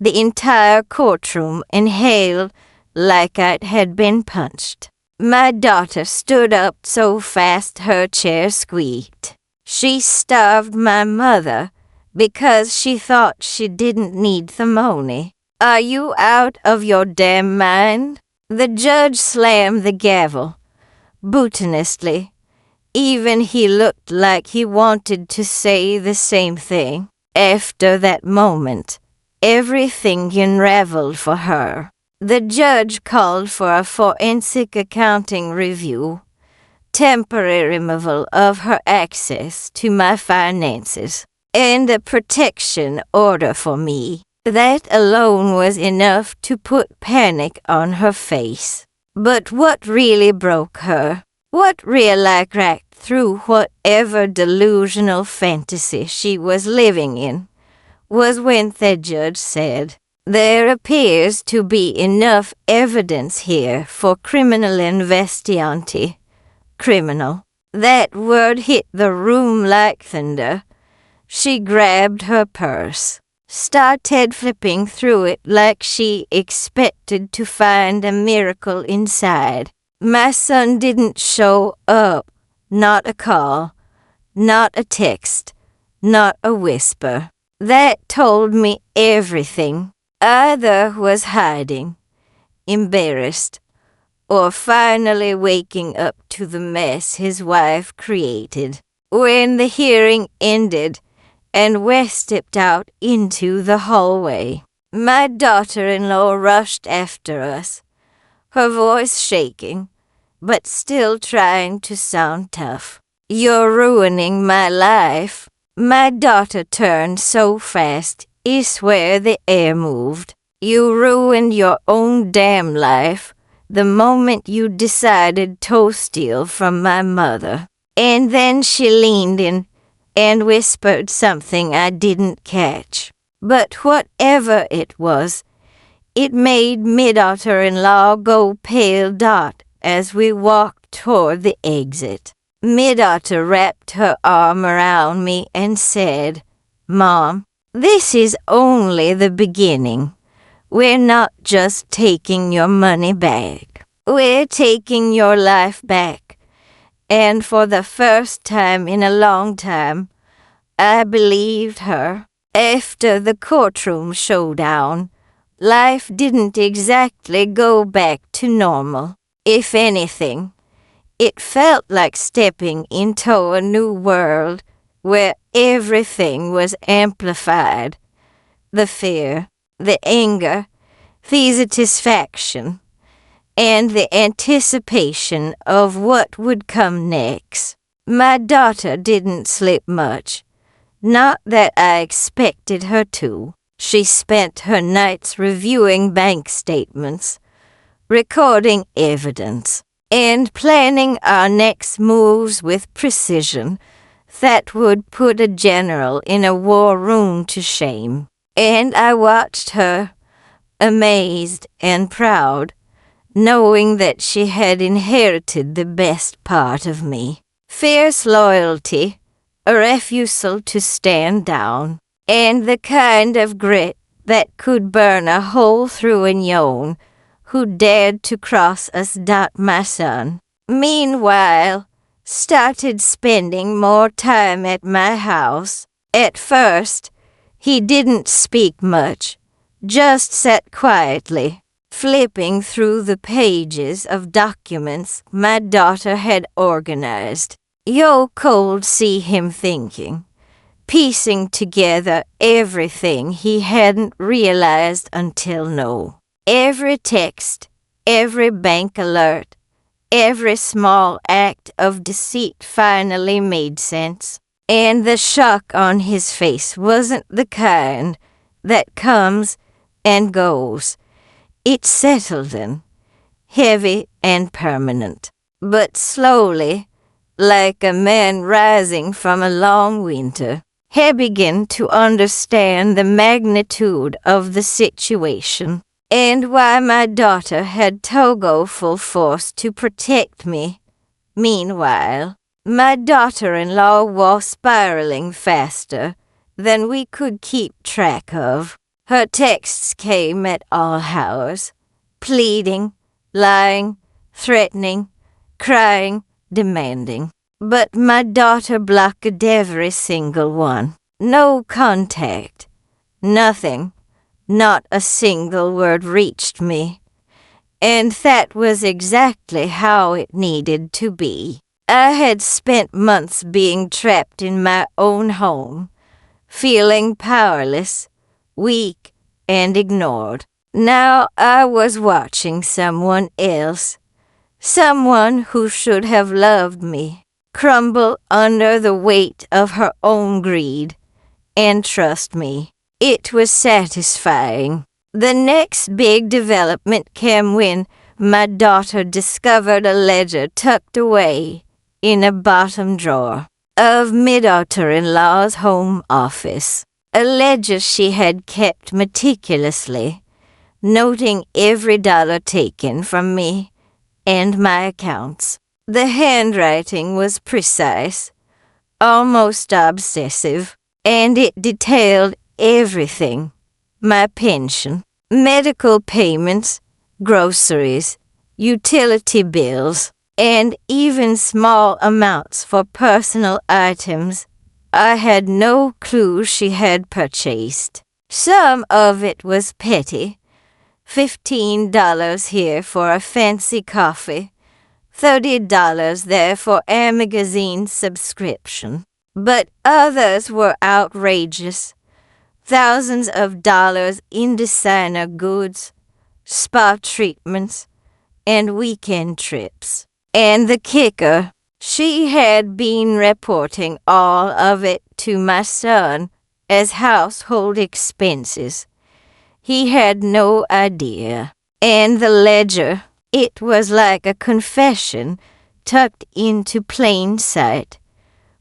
The entire courtroom inhaled like it had been punched. My daughter stood up so fast her chair squeaked. She starved my mother because she thought she didn't need the money. Are you out of your damn mind? The judge slammed the gavel, bootinously. Even he looked like he wanted to say the same thing. After that moment, everything unraveled for her. The judge called for a forensic accounting review, temporary removal of her access to my finances, and a protection order for me. That alone was enough to put panic on her face. But what really broke her, what really cracked through whatever delusional fantasy she was living in, was when the judge said, "There appears to be enough evidence here for criminal investigation." Criminal. That word hit the room like thunder. She grabbed her purse, started flipping through it like she expected to find a miracle inside. My son didn't show up. Not a call, not a text, not a whisper. That told me everything. Either was hiding, embarrassed, or finally waking up to the mess his wife created. When the hearing ended and Wes stepped out into the hallway, my daughter-in-law rushed after us, her voice shaking, but still trying to sound tough. "You're ruining my life." My daughter turned so fast, I swear the air moved. "You ruined your own damn life the moment you decided to steal from my mother." And then she leaned in and whispered something I didn't catch. But whatever it was, it made my daughter-in-law go pale as we walked toward the exit. Midaughter wrapped her arm around me and said, "Mom, this is only the beginning. We're not just taking your money back. We're taking your life back." And for the first time in a long time, I believed her. After the courtroom showdown, life didn't exactly go back to normal. If anything, it felt like stepping into a new world where everything was amplified. The fear, the anger, the satisfaction, and the anticipation of what would come next. My daughter didn't sleep much. Not that I expected her to. She spent her nights reviewing bank statements, recording evidence, and planning our next moves with precision that would put a general in a war room to shame. And I watched her, amazed and proud, knowing that she had inherited the best part of me. Fierce loyalty, a refusal to stand down, and the kind of grit that could burn a hole through a yon who dared to cross us. My son, meanwhile, started spending more time at my house. At first, he didn't speak much, just sat quietly, flipping through the pages of documents my daughter had organized. You could see him thinking, piecing together everything he hadn't realized until now. Every text, every bank alert, every small act of deceit finally made sense. And the shock on his face wasn't the kind that comes and goes. It settled in, heavy and permanent. But slowly, like a man rising from a long winter, he began to understand the magnitude of the situation, and why my daughter had to go full force to protect me. Meanwhile, my daughter-in-law was spiraling faster than we could keep track of. Her texts came at all hours, pleading, lying, threatening, crying, demanding. But my daughter blocked every single one. No contact. Nothing. Not a single word reached me. And that was exactly how it needed to be. I had spent months being trapped in my own home, feeling powerless, weak, and ignored. Now I was watching someone else, someone who should have loved me, crumble under the weight of her own greed. And trust me, it was satisfying. The next big development came when my daughter discovered a ledger tucked away in a bottom drawer of Midaughter-in-law's home office. A ledger she had kept meticulously, noting every dollar taken from me and my accounts. The handwriting was precise, almost obsessive, and it detailed everything: my pension, medical payments, groceries, utility bills, and even small amounts for personal items I had no clue she had purchased. Some of it was petty. $15 here for a fancy coffee, $30 there for a magazine subscription. But others were outrageous. Thousands of dollars in designer goods, spa treatments, and weekend trips. And the kicker, she had been reporting all of it to my son as household expenses. He had no idea. And the ledger, it was like a confession tucked into plain sight.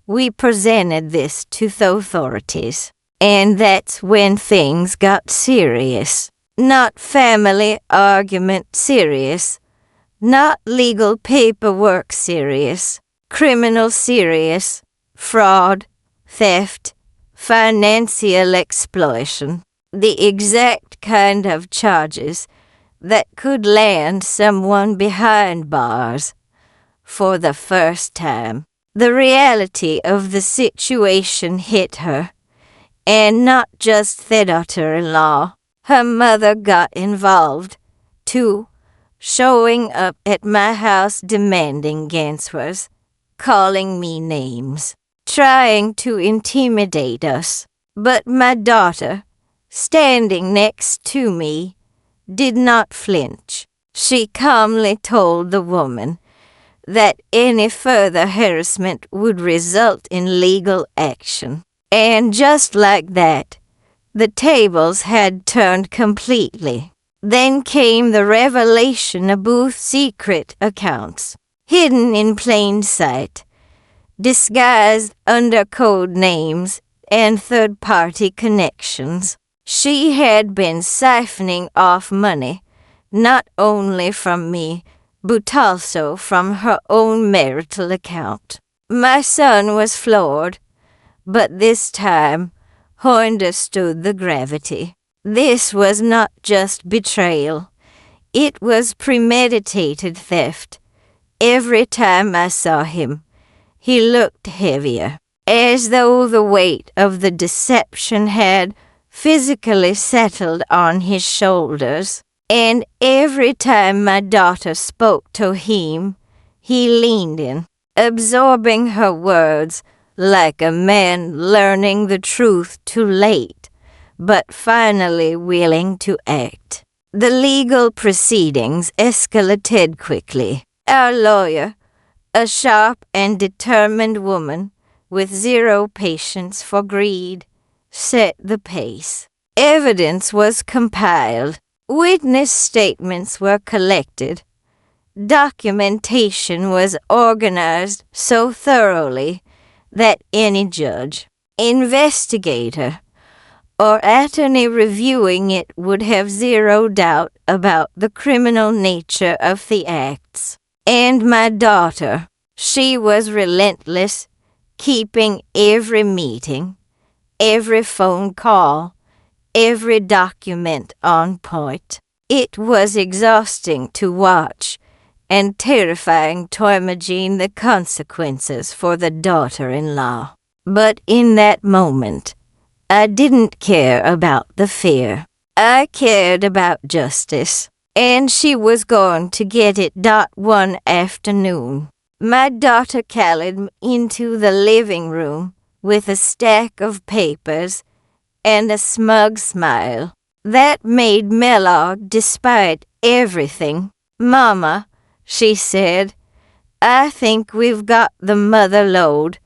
We presented this to the authorities. And that's when things got serious. Not family argument serious, Not legal paperwork serious, criminal serious, fraud, theft, financial exploitation. The exact kind of charges that could land someone behind bars for the first time. The reality of the situation hit her, and not just the daughter-in-law. Her mother got involved, too, showing up at my house demanding answers, calling me names, trying to intimidate us. But my daughter, standing next to me, did not flinch. She calmly told the woman that any further harassment would result in legal action. And just like that, the tables had turned completely. Then came the revelation of Booth's secret accounts, hidden in plain sight, disguised under code names and third-party connections. She had been siphoning off money, not only from me, but also from her own marital account. My son was floored, but this time he understood the gravity. This was not just betrayal. It was premeditated theft. Every time I saw him, he looked heavier, as though the weight of the deception had physically settled on his shoulders. And every time my daughter spoke to him, he leaned in, absorbing her words like a man learning the truth too late, but finally willing to act. The legal proceedings escalated quickly. Our lawyer, a sharp and determined woman with zero patience for greed, set the pace. Evidence was compiled. Witness statements were collected. Documentation was organized so thoroughly that any judge, investigator, or attorney reviewing it would have zero doubt about the criminal nature of the acts. And my daughter, she was relentless, keeping every meeting, every phone call, every document on point. It was exhausting to watch, and terrifying to imagine the consequences for the daughter-in-law. But in that moment, I didn't care about the fear. I cared about justice, and she was going to get it. One afternoon, my daughter carried into the living room with a stack of papers and a smug smile that made mellow despite everything. "Mama," she said, "I think we've got the mother lode."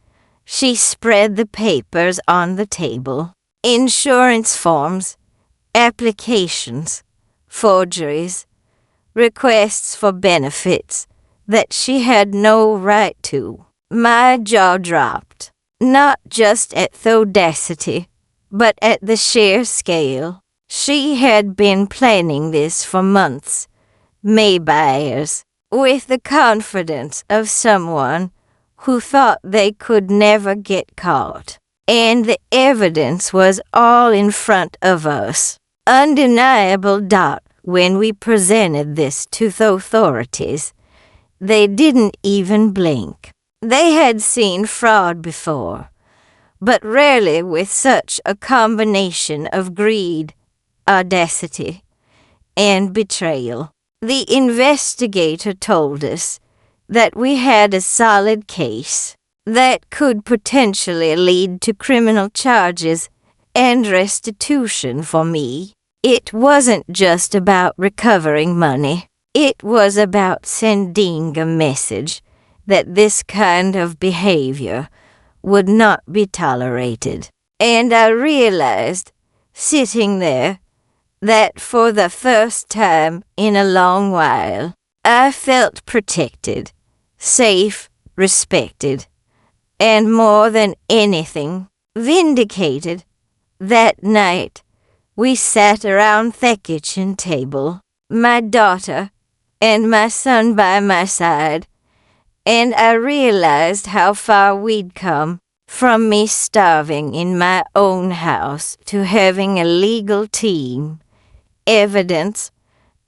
She spread the papers on the table. Insurance forms, applications, forgeries, requests for benefits that she had no right to. My jaw dropped, not just at the audacity, but at the sheer scale. She had been planning this for months, maybe years, with the confidence of someone who thought they could never get caught. And the evidence was all in front of us. Undeniable doubt when we presented this to the authorities. They didn't even blink. They had seen fraud before, but rarely with such a combination of greed, audacity, and betrayal. The investigator told us that we had a solid case that could potentially lead to criminal charges and restitution for me. It wasn't just about recovering money. It was about sending a message that this kind of behavior would not be tolerated. And I realized, sitting there, that for the first time in a long while, I felt protected, safe, respected, and more than anything, vindicated. That night, we sat around the kitchen table. My daughter, and my son by my side, and I realized how far we'd come from me starving in my own house to having a legal team, evidence,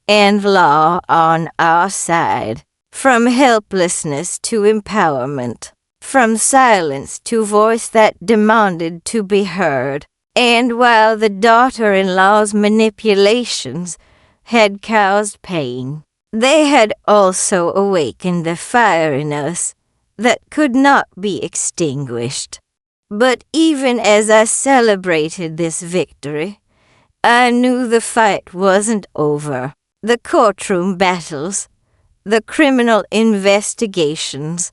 and law on our side, from helplessness to empowerment, from silence to voice that demanded to be heard. And while the daughter-in-law's manipulations had caused pain, they had also awakened the fire in us that could not be extinguished. But even as I celebrated this victory, I knew the fight wasn't over. The courtroom battles, the criminal investigations,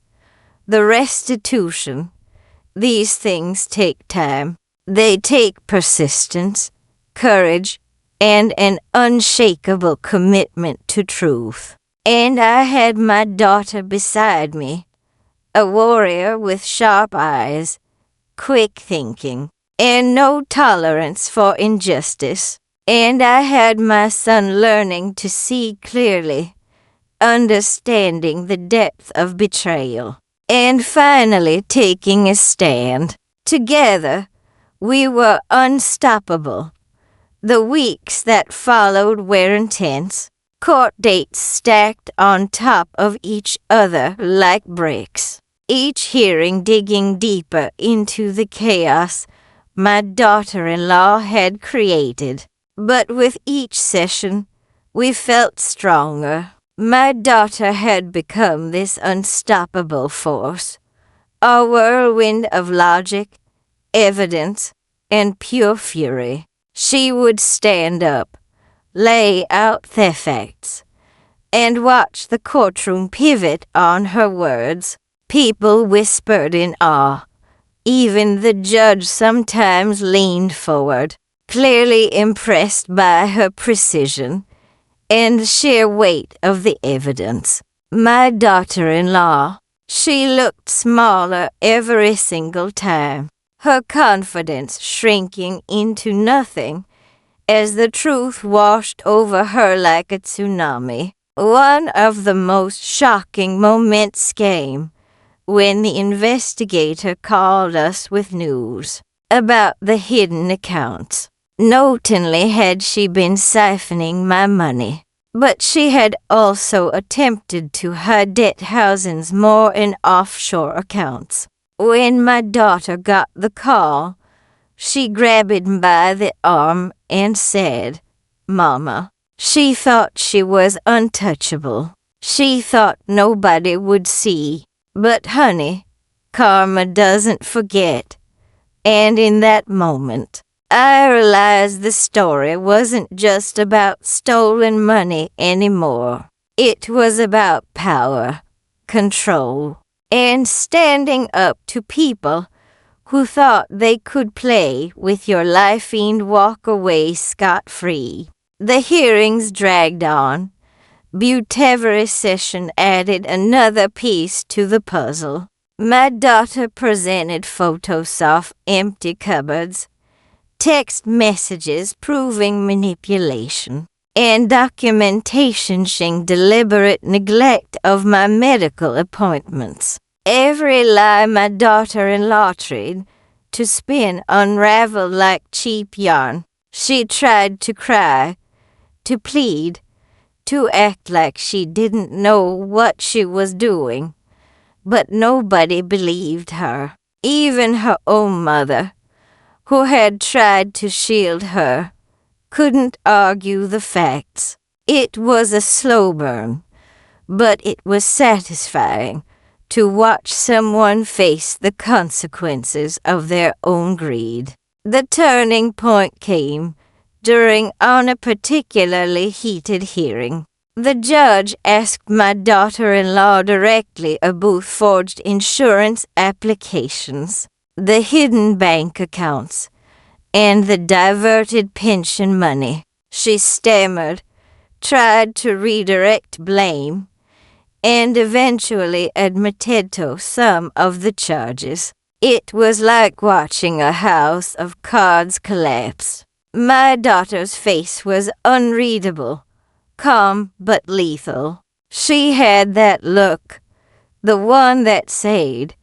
the restitution, these things take time. They take persistence, courage, and an unshakable commitment to truth. And I had my daughter beside me, a warrior with sharp eyes, quick thinking, and no tolerance for injustice. And I had my son learning to see clearly, understanding the depth of betrayal, and finally taking a stand. Together, we were unstoppable. The weeks that followed were intense, court dates stacked on top of each other like bricks, each hearing digging deeper into the chaos my daughter-in-law had created. But with each session, we felt stronger. My daughter had become this unstoppable force, a whirlwind of logic, evidence, and pure fury. She would stand up, lay out the facts, and watch the courtroom pivot on her words. People whispered in awe. Even the judge sometimes leaned forward, clearly impressed by her precision and the sheer weight of the evidence. My daughter-in-law, she looked smaller every single time, her confidence shrinking into nothing as the truth washed over her like a tsunami. One of the most shocking moments came when the investigator called us with news about the hidden accounts. Not only had she been siphoning my money, but she had also attempted to hide thousands more in offshore accounts. When my daughter got the call, she grabbed him by the arm and said, "Mama." She thought she was untouchable. She thought nobody would see. But honey, karma doesn't forget. And in that moment, I realized the story wasn't just about stolen money anymore. It was about power, control, and standing up to people who thought they could play with your life and walk away scot-free. The hearings dragged on, but every session added another piece to the puzzle. My daughter presented photos of empty cupboards, text messages proving manipulation, and documentation showing deliberate neglect of my medical appointments. Every lie my daughter-in-law tried to spin unraveled like cheap yarn. She tried to cry, to plead, to act like she didn't know what she was doing. But nobody believed her. Even her own mother, who had tried to shield her, couldn't argue the facts. It was a slow burn, but it was satisfying to watch someone face the consequences of their own greed. The turning point came on a particularly heated hearing. The judge asked my daughter-in-law directly about forged insurance applications, the hidden bank accounts, and the diverted pension money. She stammered, tried to redirect blame, and eventually admitted to some of the charges. It was like watching a house of cards collapse. My daughter's face was unreadable, calm but lethal. She had that look, the one that said,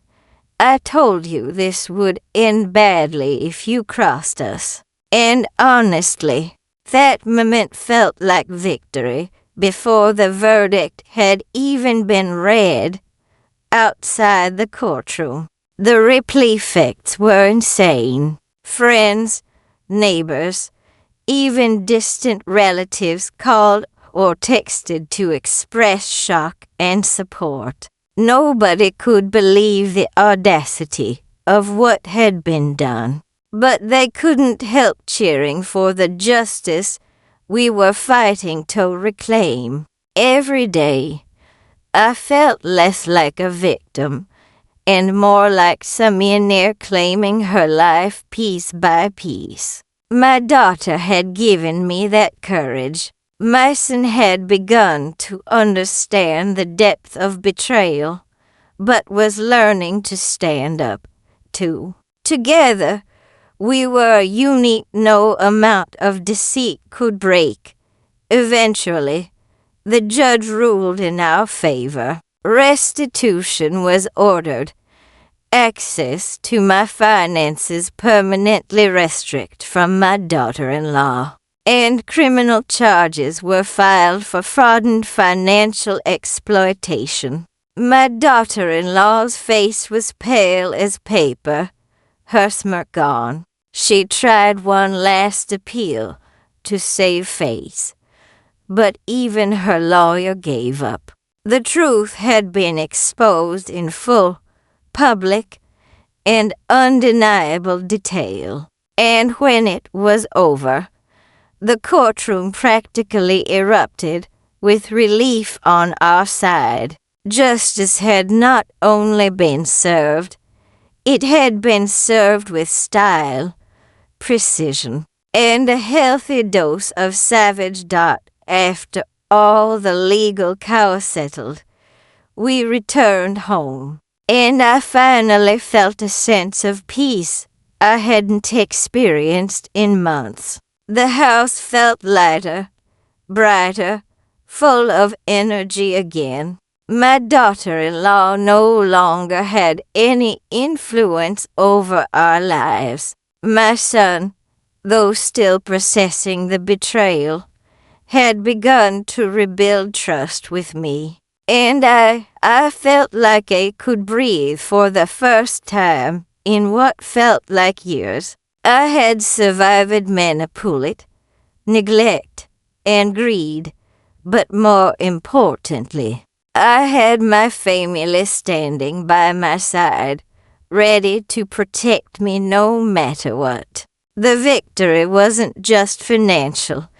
"I told you this would end badly if you crossed us." And honestly, that moment felt like victory before the verdict had even been read outside the courtroom. The ripple effects were insane. Friends, neighbors, even distant relatives called or texted to express shock and support. Nobody could believe the audacity of what had been done, but they couldn't help cheering for the justice we were fighting to reclaim. Every day, I felt less like a victim and more like Samir claiming her life piece by piece. My daughter had given me that courage. Mason had begun to understand the depth of betrayal, but was learning to stand up, too. Together, we were a unit no amount of deceit could break. Eventually, the judge ruled in our favor. Restitution was ordered. Access to my finances permanently restricted from my daughter-in-law, and criminal charges were filed for fraudulent financial exploitation. My daughter-in-law's face was pale as paper, her smirk gone. She tried one last appeal to save face, but even her lawyer gave up. The truth had been exposed in full, public, and undeniable detail. And when it was over, the courtroom practically erupted with relief on our side. Justice had not only been served, it had been served with style, precision, and a healthy dose of savage dot. After all the legal chaos settled, we returned home, and I finally felt a sense of peace I hadn't experienced in months. The house felt lighter, brighter, full of energy again. My daughter-in-law no longer had any influence over our lives. My son, though still processing the betrayal, had begun to rebuild trust with me, and I felt like I could breathe for the first time in what felt like years. I had survived manipulation, neglect, and greed, but more importantly, I had my family standing by my side, ready to protect me no matter what. The victory wasn't just financial.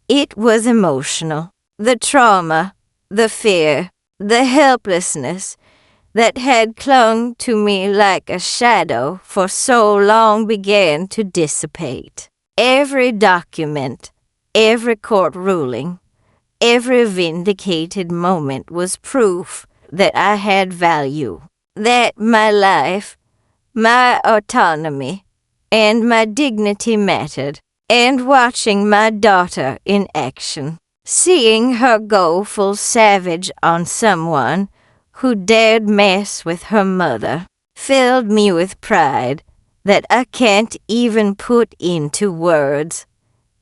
It was emotional. The trauma, the fear, the helplessness that had clung to me like a shadow for so long began to dissipate. Every document, every court ruling, every vindicated moment was proof that I had value, that my life, my autonomy, and my dignity mattered. And watching my daughter in action, seeing her go full savage on someone who dared mess with her mother, filled me with pride that I can't even put into words.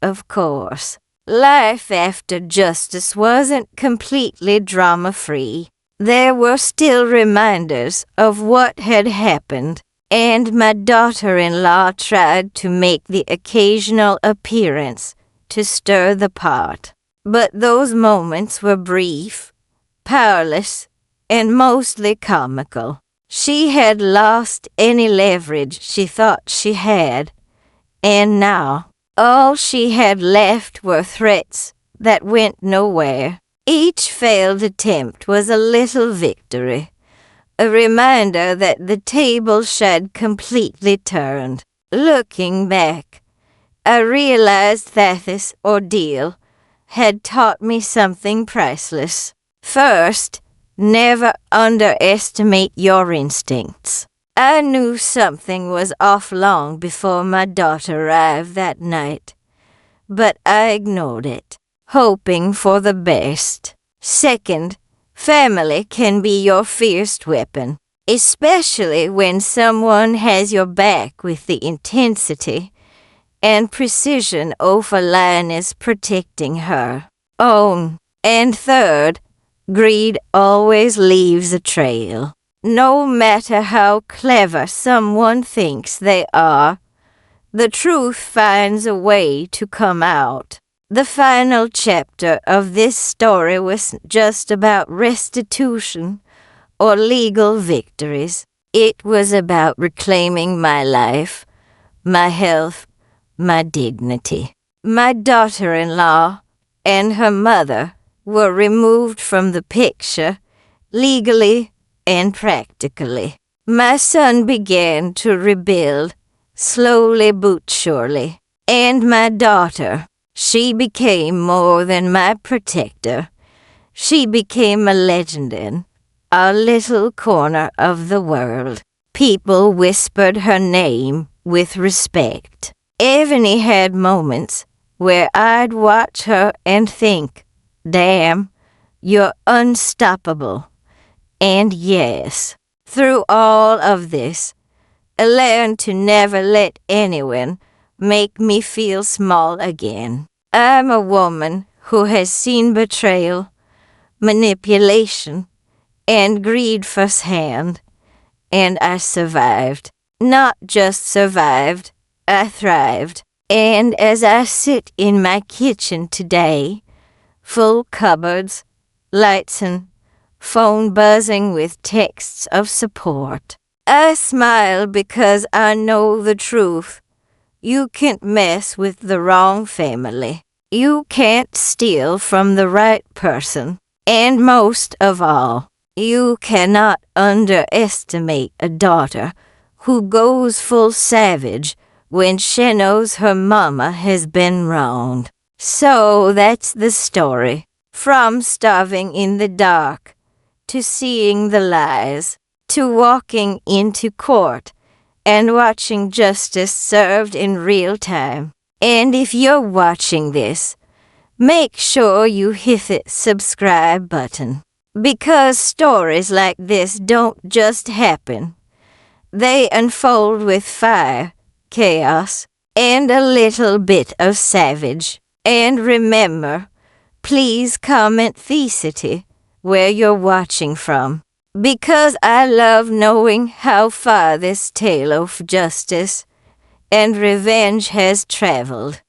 Of course, life after justice wasn't completely drama-free. There were still reminders of what had happened, and my daughter-in-law tried to make the occasional appearance to stir the pot. But those moments were brief, powerless, and mostly comical. She had lost any leverage she thought she had, and now all she had left were threats that went nowhere. Each failed attempt was a little victory, a reminder that the tables had completely turned. Looking back, I realized that this ordeal had taught me something priceless. First, never underestimate your instincts. I knew something was off long before my daughter arrived that night, but I ignored it, hoping for the best. Second, Family can be your fierce weapon, especially when someone has your back with the intensity and precision of a lioness protecting her own. And third, greed always leaves a trail. No matter how clever someone thinks they are, the truth finds a way to come out. The final chapter of this story wasn't just about restitution or legal victories. It was about reclaiming my life, my health, my dignity. My daughter-in-law and her mother were removed from the picture, legally and practically. My son began to rebuild, slowly but surely. And my daughter, she became more than my protector. She became a legend in a little corner of the world. People whispered her name with respect. Ebony had moments where I'd watch her and think, damn, you're unstoppable. And yes, through all of this, I learned to never let anyone make me feel small again. I'm a woman who has seen betrayal, manipulation, and greed firsthand, and I survived. Not just survived, I thrived. And as I sit in my kitchen today, full cupboards, lights and phone buzzing with texts of support, I smile because I know the truth. You can't mess with the wrong family. You can't steal from the right person. And most of all, you cannot underestimate a daughter who goes full savage when she knows her mama has been wronged. So that's the story. From starving in the dark, to seeing the lies, to walking into court and watching justice served in real time. And if you're watching this, make sure you hit the subscribe button. Because stories like this don't just happen. They unfold with fire, chaos, and a little bit of savage. And remember, please comment the city where you're watching from. Because I love knowing how far this tale of justice and revenge has traveled.